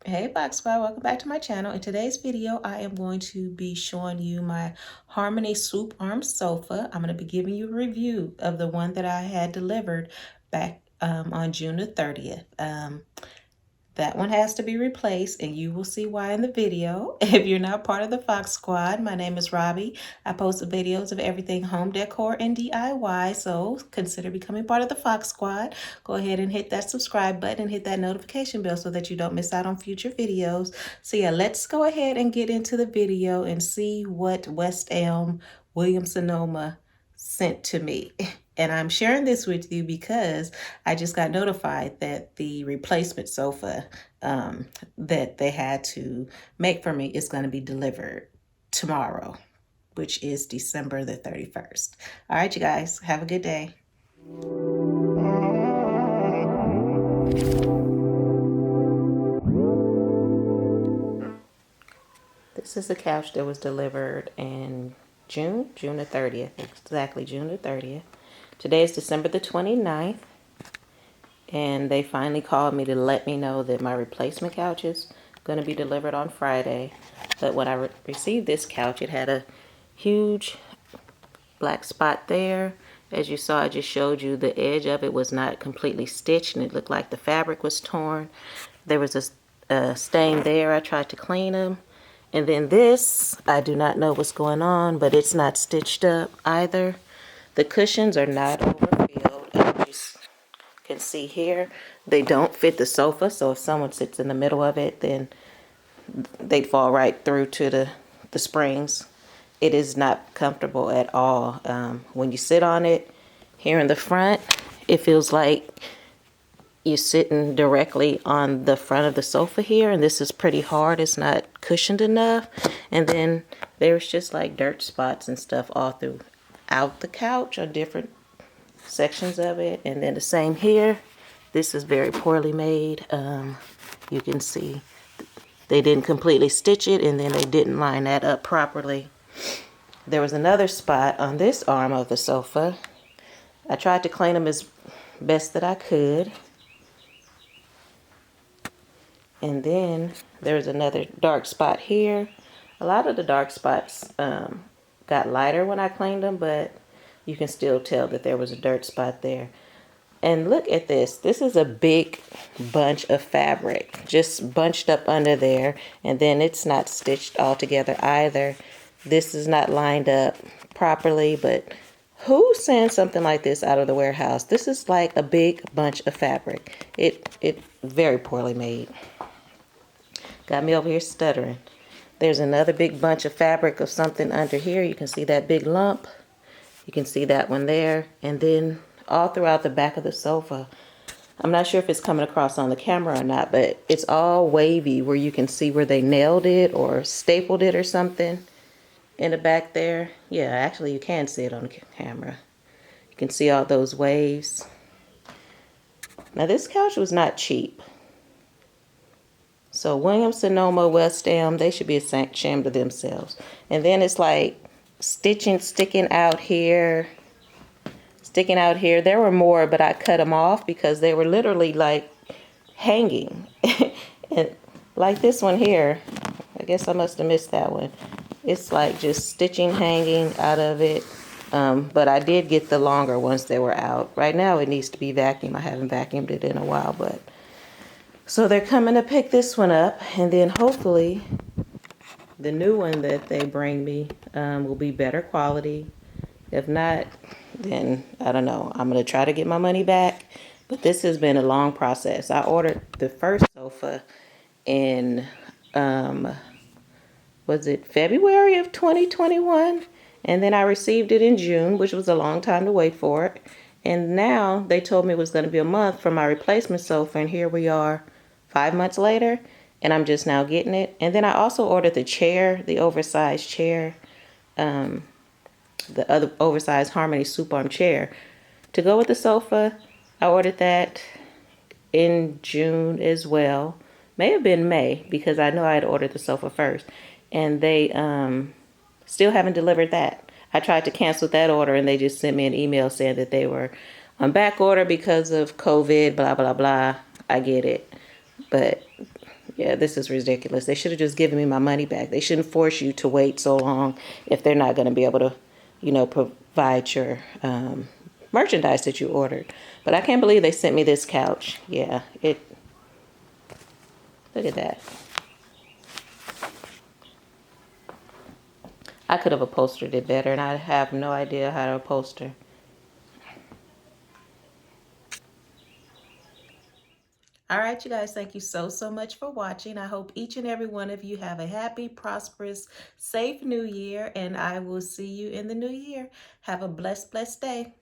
Hey Foxx Squad, welcome back to my channel. In today's video, I am going to be showing you my Harmony Swoop Arm Sofa. I'm going to be giving you a review of the one that I had delivered back on June the 30th. That one has to be replaced, and you will see why in the video. If you're not part of the Foxx Squad, my name is Robbie. I post videos of everything home decor and DIY, so consider becoming part of the Foxx Squad. Go ahead and hit that subscribe button and hit that notification bell so that you don't miss out on future videos. So yeah, let's go ahead and get into the video and see what West Elm William Sonoma sent to me. And I'm sharing this with you because I just got notified that the replacement sofa that they had to make for me is going to be delivered tomorrow, which is December the 31st. All right, you guys, have a good day. This is the couch that was delivered in June the 30th, exactly June the 30th. Today is December the 29th, and they finally called me to let me know that my replacement couch is going to be delivered on Friday. But when I received this couch, it had a huge black spot there. As you saw, I just showed you the edge of it was not completely stitched, and it looked like the fabric was torn. There was a stain there. I tried to clean them. And then this, I do not know what's going on, but it's not stitched up either. The cushions are not overfilled. As you can see here, they don't fit the sofa, so if someone sits in the middle of it, then they'd fall right through to the springs. It is not comfortable at all. When you sit on it here in the front, it feels like you're sitting directly on the front of the sofa here, and this is pretty hard. It's not cushioned enough. And then there's just like dirt spots and stuff all throughout the couch on different sections of it. And then the same here. This is very poorly made. You can see they didn't completely stitch it, and then they didn't line that up properly. There was another spot on this arm of the sofa. I tried to clean them as best that I could. And then there's another dark spot here. A lot of the dark spots got lighter when I cleaned them, but you can still tell that there was a dirt spot there. And look at this. This is a big bunch of fabric just bunched up under there. And then it's not stitched all together either. This is not lined up properly, but who sends something like this out of the warehouse? This is like a big bunch of fabric. It very poorly made. Got me over here stuttering. There's another big bunch of fabric of something under here. You can see that big lump. You can see that one there. And then all throughout the back of the sofa. I'm not sure if it's coming across on the camera or not, but it's all wavy where you can see where they nailed it or stapled it or something in the back there. Yeah, actually you can see it on the camera. You can see all those waves. Now this couch was not cheap. So William Sonoma, West Elm, they should be ashamed of themselves. And then it's like stitching, sticking out here. There were more, but I cut them off because they were literally like hanging. And like this one here, I guess I must have missed that one. It's like just stitching hanging out of it. But I did get the longer ones that were out. Right now it needs to be vacuumed. I haven't vacuumed it in a while, but so they're coming to pick this one up, and then hopefully the new one that they bring me will be better quality. If not, then I don't know. I'm going to try to get my money back, but this has been a long process. I ordered the first sofa in, was it February of 2021? And then I received it in June, which was a long time to wait for it. And now they told me it was going to be a month for my replacement sofa, and here we are 5 months later, and I'm just now getting it. And then I also ordered the chair, the oversized chair, the other oversized Harmony Swoop Arm chair to go with the sofa. I ordered that in June as well. May have been May because I know I had ordered the sofa first, and they still haven't delivered that. I tried to cancel that order, and they just sent me an email saying that they were on back order because of COVID, blah, blah, blah. I get it. But Yeah, this is ridiculous. They should have just given me my money back. They shouldn't force you to wait so long if they're not going to be able to, provide your merchandise that you ordered. But I can't believe they sent me this couch. Yeah, look at that. I could have upholstered it better, and I have no idea how to upholster. All right, you guys, thank you so much for watching. I hope each and every one of you have a happy, prosperous, safe new year, and I will see you in the new year. Have a blessed day.